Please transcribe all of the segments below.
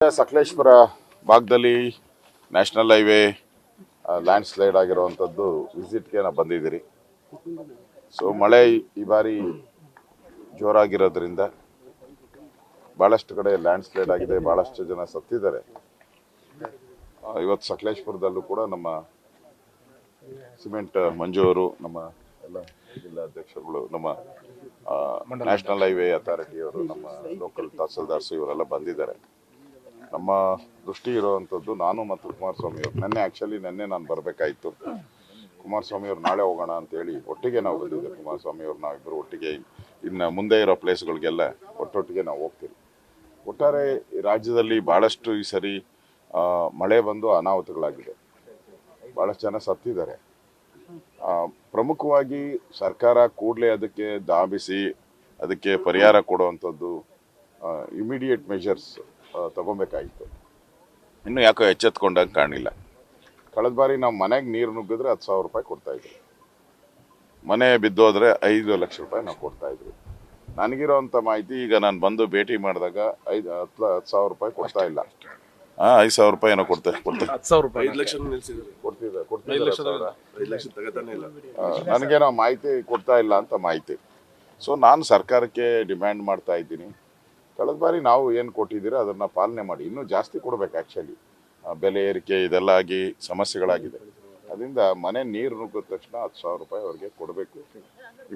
ಸಕಲೇಶ್ಪುರ ಭಾಗದಲ್ಲಿ national highway land slide ಆಗಿರುವಂಥದ್ದು ವಿಸಿಟ್ಗೆ ನಾವು ಬಂದಿದ್ದೀರಿ. ಸೊ ಮಳೆ ಈ ಬಾರಿ ಜೋರಾಗಿರೋದ್ರಿಂದ ಭಾಳಷ್ಟು ಕಡೆ ಲ್ಯಾಂಡ್ ಸ್ಲೈಡ್ ಆಗಿದೆ, ಭಾಳಷ್ಟು ಜನ ಸತ್ತಿದ್ದಾರೆ. ಇವತ್ತು ಸಕಲೇಶ್ಪುರದಲ್ಲೂ ಕೂಡ ನಮ್ಮ ಸಿಮೆಂಟ್ ಮಂಜು ಅವರು, ನಮ್ಮ ಎಲ್ಲ ಜಿಲ್ಲಾಧ್ಯಕ್ಷರುಗಳು, ನಮ್ಮ ನ್ಯಾಷನಲ್ ಹೈವೇ ಅಥಾರಿಟಿಯವರು, ನಮ್ಮ ಲೋಕಲ್ ತಹಸೀಲ್ದಾರ್ಸು ಇವರೆಲ್ಲ ಬಂದಿದ್ದಾರೆ. ನಮ್ಮ ದೃಷ್ಟಿ ಇರುವಂಥದ್ದು ನಾನು ಮತ್ತು ಕುಮಾರಸ್ವಾಮಿ ಅವರು ನೆನ್ನೆ ನಾನು ಬರಬೇಕಾಯಿತು. ಕುಮಾರಸ್ವಾಮಿ ಅವರು ನಾಳೆ ಹೋಗೋಣ ಅಂತೇಳಿ ಒಟ್ಟಿಗೆ ನಾವು ಬಂದಿದ್ದೆ. ಕುಮಾರಸ್ವಾಮಿ ಅವರು ನಾವಿಬ್ಬರು ಒಟ್ಟಿಗೆ ಇನ್ನು ಮುಂದೆ ಇರೋ ಪ್ಲೇಸ್ಗಳಿಗೆಲ್ಲ ಒಟ್ಟೊಟ್ಟಿಗೆ ನಾವು ಹೋಗ್ತೀವಿ. ಒಟ್ಟಾರೆ ಈ ರಾಜ್ಯದಲ್ಲಿ ಭಾಳಷ್ಟು ಈ ಸರಿ ಮಳೆ ಬಂದು ಅನಾಹುತಗಳಾಗಿದೆ, ಭಾಳಷ್ಟು ಜನ ಸತ್ತಿದ್ದಾರೆ. ಪ್ರಮುಖವಾಗಿ ಸರ್ಕಾರ ಕೂಡಲೇ ಅದಕ್ಕೆ ಧಾವಿಸಿ ಅದಕ್ಕೆ ಪರಿಹಾರ ಕೊಡುವಂಥದ್ದು ಇಮಿಡಿಯೇಟ್ ಮೆಷರ್ಸ್ ತಗೊಬೇಕಾಗಿತ್ತು. ಇನ್ನೂ ಯಾಕೋ ಎಚ್ಚೆತ್ಕೊಂಡಂಗೆ ಕಾಣಿಲ್ಲ. ಕಳೆದ ಬಾರಿ ನಾವು ಮನೆಗೆ ನೀರು ನುಗ್ಗಿದ್ರೆ 10,000 ರೂಪಾಯಿ ಕೊಡ್ತಾಯಿದ್ವಿ, ಮನೆ ಬಿದ್ದೋದ್ರೆ 5 ಲಕ್ಷ ರೂಪಾಯಿ ನಾವು ಕೊಡ್ತಾಯಿದ್ವಿ. ನನಗಿರೋಂಥ ಮಾಹಿತಿ ಈಗ ನಾನು ಬಂದು ಭೇಟಿ ಮಾಡಿದಾಗ 10,000 ರೂಪಾಯಿ ಕೊಡ್ತಾ ಇಲ್ಲ. 5,000 ರೂಪಾಯಿ ಏನೋ ಕೊಡ್ತಿದ್ದಾರೆ. ನನಗೇನೋ ಮಾಹಿತಿ ಕೊಡ್ತಾ ಇಲ್ಲ ಅಂತ ಮಾಹಿತಿ. ಸೊ ನಾನು ಸರ್ಕಾರಕ್ಕೆ ಡಿಮ್ಯಾಂಡ್ ಮಾಡ್ತಾ ಇದ್ದೀನಿ, ಕಳೆದ ಬಾರಿ ನಾವು ಏನು ಕೊಟ್ಟಿದ್ದೀರೋ ಅದನ್ನು ಪಾಲನೆ ಮಾಡಿ. ಇನ್ನೂ ಜಾಸ್ತಿ ಕೊಡಬೇಕು. ಆ್ಯಕ್ಚುಲಿ ಬೆಲೆ ಏರಿಕೆ ಇದೆಲ್ಲ ಆಗಿ ಸಮಸ್ಯೆಗಳಾಗಿದೆ. ಅದರಿಂದ ಮನೆ ನೀರು ನುಗ್ಗಿದ ತಕ್ಷಣ 10,000 ರೂಪಾಯಿ ಅವ್ರಿಗೆ ಕೊಡಬೇಕು.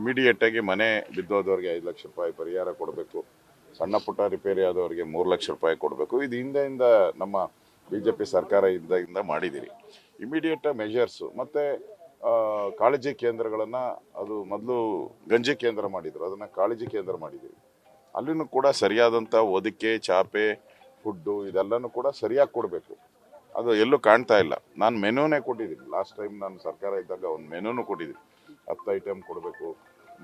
ಇಮಿಡಿಯೇಟಾಗಿ ಮನೆ ಬಿದ್ದೋದವ್ರಿಗೆ 5 ಲಕ್ಷ ರೂಪಾಯಿ ಪರಿಹಾರ ಕೊಡಬೇಕು. ಸಣ್ಣ ಪುಟ್ಟ ರಿಪೇರಿ ಆದವ್ರಿಗೆ 3 ಲಕ್ಷ ರೂಪಾಯಿ ಕೊಡಬೇಕು. ಇದು ಹಿಂದೆಯಿಂದ ನಮ್ಮ BJP ಸರ್ಕಾರ ಇಂದ ಮಾಡಿದ್ದೀರಿ. ಇಮಿಡಿಯೇಟ್ ಮೆಷರ್ಸು ಮತ್ತು ಕಾಳಜಿ ಕೇಂದ್ರಗಳನ್ನು, ಅದು ಮೊದಲು ಗಂಜಿ ಕೇಂದ್ರ ಮಾಡಿದರು, ಅದನ್ನು ಕಾಳಜಿ ಕೇಂದ್ರ ಮಾಡಿದ್ದೀವಿ. ಅಲ್ಲಿನೂ ಕೂಡ ಸರಿಯಾದಂಥ ಒದಕೆ, ಚಾಪೆ, ಫುಡ್ಡು ಇದೆಲ್ಲನೂ ಕೂಡ ಸರಿಯಾಗಿ ಕೊಡಬೇಕು. ಅದು ಎಲ್ಲೂ ಕಾಣ್ತಾ ಇಲ್ಲ. ನಾನು ಮೆನುನೇ ಕೊಟ್ಟಿದ್ದೀನಿ. ಲಾಸ್ಟ್ ಟೈಮ್ ನಾನು ಸರ್ಕಾರ ಇದ್ದಾಗ ಒಂದು ಮೆನುನೂ ಕೊಟ್ಟಿದ್ದೀನಿ. 10 ಐಟಮ್ ಕೊಡಬೇಕು.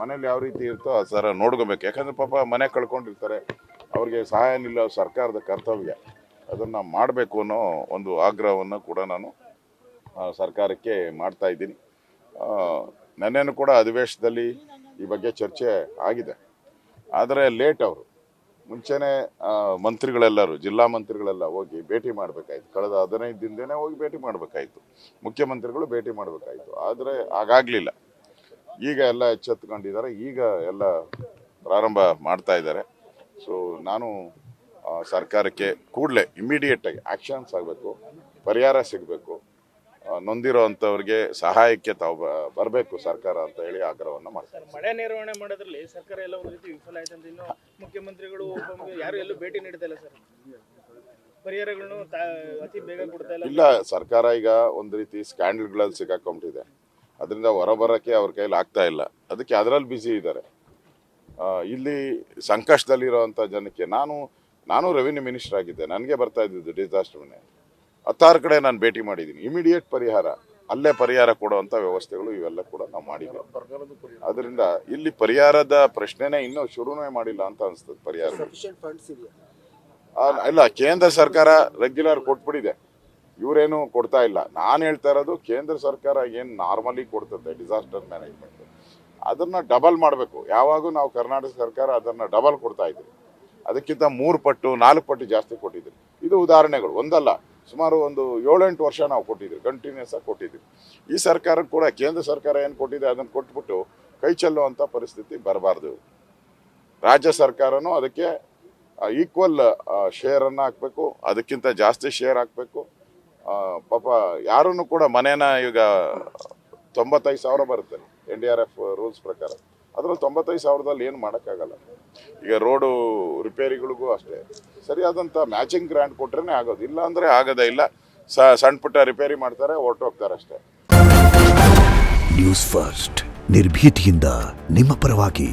ಮನೇಲಿ ಯಾವ ರೀತಿ ಇರ್ತೋ ಆ ಥರ ನೋಡ್ಕೋಬೇಕು. ಯಾಕಂದರೆ ಪಾಪ ಮನೆ ಕಳ್ಕೊಂಡಿರ್ತಾರೆ, ಅವ್ರಿಗೆ ಸಹಾಯ ನಿಲ್ಲ, ಸರ್ಕಾರದ ಕರ್ತವ್ಯ ಅದನ್ನು ಮಾಡಬೇಕು ಅನ್ನೋ ಒಂದು ಆಗ್ರಹವನ್ನು ಕೂಡ ನಾನು ಸರ್ಕಾರಕ್ಕೆ ಮಾಡ್ತಾ ಇದ್ದೀನಿ. ನೆನ್ನೆನೂ ಕೂಡ ಅಧಿವೇಶನದಲ್ಲಿ ಈ ಬಗ್ಗೆ ಚರ್ಚೆ ಆಗಿದೆ. ಆದರೆ ಲೇಟ್. ಅವರು ಮುಂಚೆನೇ ಮಂತ್ರಿಗಳೆಲ್ಲರೂ, ಜಿಲ್ಲಾ ಮಂತ್ರಿಗಳೆಲ್ಲ ಹೋಗಿ ಭೇಟಿ ಮಾಡಬೇಕಾಯ್ತು. ಕಳೆದ 15 ದಿನದೇ ಹೋಗಿ ಭೇಟಿ ಮಾಡಬೇಕಾಯ್ತು. ಮುಖ್ಯಮಂತ್ರಿಗಳು ಭೇಟಿ ಮಾಡಬೇಕಾಯ್ತು. ಆದರೆ ಹಾಗಾಗಲಿಲ್ಲ. ಈಗ ಎಲ್ಲ ಎಚ್ಚೆತ್ತುಕೊಂಡಿದ್ದಾರೆ, ಈಗ ಎಲ್ಲ ಪ್ರಾರಂಭ ಮಾಡ್ತಾ ಇದ್ದಾರೆ. ಸೊ ನಾನು ಸರ್ಕಾರಕ್ಕೆ ಕೂಡಲೇ ಇಮಿಡಿಯೇಟಾಗಿ ಆ್ಯಕ್ಷನ್ಸ್ ಆಗಬೇಕು, ಪರಿಹಾರ ಸಿಗಬೇಕು, ನೊಂದಿರೋ ಅಂಥವ್ರಿಗೆ ಸಹಾಯಕ್ಕೆ ತಾವು ಬರಬೇಕು ಸರ್ಕಾರ ಅಂತ ಹೇಳಿ ಆಗ್ರಹವನ್ನು ಮಾಡ್ತಾರೆ. ಮಳೆ ನಿರ್ವಹಣೆ ಮಾಡೋದ್ರಲ್ಲಿ ಸರ್ಕಾರ ಎಲ್ಲ ಒಂದು ರೀತಿ ವಿಫಲ ಆಯ್ತು ಅಂತ ಇನ್ನು ಮುಖ್ಯಮಂತ್ರಿಗಳು ಯಾರು ಎಲ್ಲೂ ಭೇಟಿ ನೀಡ್ತಾ ಇಲ್ಲ ಸರ್. ಪರಿಹಾರಗಳನ್ನು ಅತಿ ಬೇಗ ಕೊಡ್ತಾ ಇಲ್ಲ. ಸರ್ಕಾರ ಈಗ ಒಂದು ರೀತಿ ಸ್ಕ್ಯಾಂಡಲ್ಗಳಲ್ಲಿ ಸಿಕ್ಕಾಕೊಂಬಿಟ್ಟಿದೆ. ಅದರಿಂದ ಹೊರಬರೋಕ್ಕೆ ಅವ್ರ ಕೈಲಿ ಆಗ್ತಾ ಇಲ್ಲ. ಅದಕ್ಕೆ ಅದರಲ್ಲಿ ಬ್ಯುಸಿ ಇದ್ದಾರೆ. ಇಲ್ಲಿ ಸಂಕಷ್ಟದಲ್ಲಿರೋವಂಥ ಜನಕ್ಕೆ ನಾನು ರೆವಿನ್ಯೂ ಮಿನಿಸ್ಟರ್ ಆಗಿದ್ದೆ, ನನಗೆ ಬರ್ತಾ ಇದ್ದಿದ್ದು ಡಿಸಾಸ್ಟರ್ ಮನೆ 16 ಕಡೆ ನಾನು ಭೇಟಿ ಮಾಡಿದ್ದೀನಿ. ಇಮಿಡಿಯೇಟ್ ಪರಿಹಾರ, ಅಲ್ಲೇ ಪರಿಹಾರ ಕೊಡುವಂಥ ವ್ಯವಸ್ಥೆಗಳು ಇವೆಲ್ಲ ಕೂಡ ನಾವು ಮಾಡಿದ್ದೀವಿ. ಅದರಿಂದ ಇಲ್ಲಿ ಪರಿಹಾರದ ಪ್ರಶ್ನೆನೇ ಇನ್ನೂ ಶುರುನೇ ಮಾಡಿಲ್ಲ ಅಂತ ಅನಿಸ್ತದೆ. ಪರಿಹಾರ ಇಲ್ಲ, ಕೇಂದ್ರ ಸರ್ಕಾರ ರೆಗ್ಯುಲರ್ ಕೊಟ್ಬಿಟ್ಟಿದೆ, ಇವರೇನು ಕೊಡ್ತಾ ಇಲ್ಲ. ನಾನು ಹೇಳ್ತಾ ಇರೋದು ಕೇಂದ್ರ ಸರ್ಕಾರ ಏನು ನಾರ್ಮಲಿ ಕೊಡ್ತದೆ ಡಿಸಾಸ್ಟರ್ ಮ್ಯಾನೇಜ್ಮೆಂಟ್, ಅದನ್ನು ಡಬಲ್ ಮಾಡಬೇಕು. ಯಾವಾಗೂ ನಾವು ಕರ್ನಾಟಕ ಸರ್ಕಾರ ಅದನ್ನು ಡಬಲ್ ಕೊಡ್ತಾ ಇದ್ದೀವಿ, ಅದಕ್ಕಿಂತ 3 ಪಟ್ಟು 4 ಪಟ್ಟು ಜಾಸ್ತಿ ಕೊಟ್ಟಿದ್ದೀವಿ. ಇದು ಉದಾಹರಣೆಗಳು, ಒಂದಲ್ಲ, ಸುಮಾರು ಒಂದು 7-8 ವರ್ಷ ನಾವು ಕೊಟ್ಟಿದ್ದೀವಿ, ಕಂಟಿನ್ಯೂಸ್ ಆಗಿ ಕೊಟ್ಟಿದ್ದೀವಿ. ಈ ಸರ್ಕಾರ ಕೂಡ ಕೇಂದ್ರ ಸರ್ಕಾರ ಏನು ಕೊಟ್ಟಿದೆ ಅದನ್ನು ಕೊಟ್ಬಿಟ್ಟು ಕೈ ಚೆಲ್ಲುವಂಥ ಪರಿಸ್ಥಿತಿ ಬರಬಾರ್ದು. ರಾಜ್ಯ ಸರ್ಕಾರನೂ ಅದಕ್ಕೆ ಈಕ್ವಲ್ ಶೇರನ್ನು ಹಾಕಬೇಕು, ಅದಕ್ಕಿಂತ ಜಾಸ್ತಿ ಶೇರ್ ಹಾಕಬೇಕು. ಪಾಪ ಯಾರೂ ಕೂಡ ಮನೇನ ಈಗ 95,000 ಬರುತ್ತೆ NDRF ರೂಲ್ಸ್ ಪ್ರಕಾರ. ಅದರಲ್ಲಿ 95,000ದಲ್ಲಿ ಏನು ಮಾಡೋಕ್ಕಾಗಲ್ಲ. ಈಗ ರೋಡು ರಿಪೇರಿಗಳಿಗೂ ಅಷ್ಟೇ ಸರಿಯಾದಂಥ ಮ್ಯಾಚಿಂಗ್ ಗ್ರಾಂಟ್ ಕೊಟ್ರೇ ಆಗೋದು, ಇಲ್ಲ ಅಂದರೆ ಆಗೋದೇ ಇಲ್ಲ. ಸಣ್ಣ ಪುಟ್ಟ ರಿಪೇರಿ ಮಾಡ್ತಾರೆ, ಹೊರಟೋಗ್ತಾರೆ ಅಷ್ಟೇ. ನ್ಯೂಸ್ ಫಸ್ಟ್, ನಿರ್ಭೀತಿಯಿಂದ ನಿಮ್ಮ ಪರವಾಗಿ.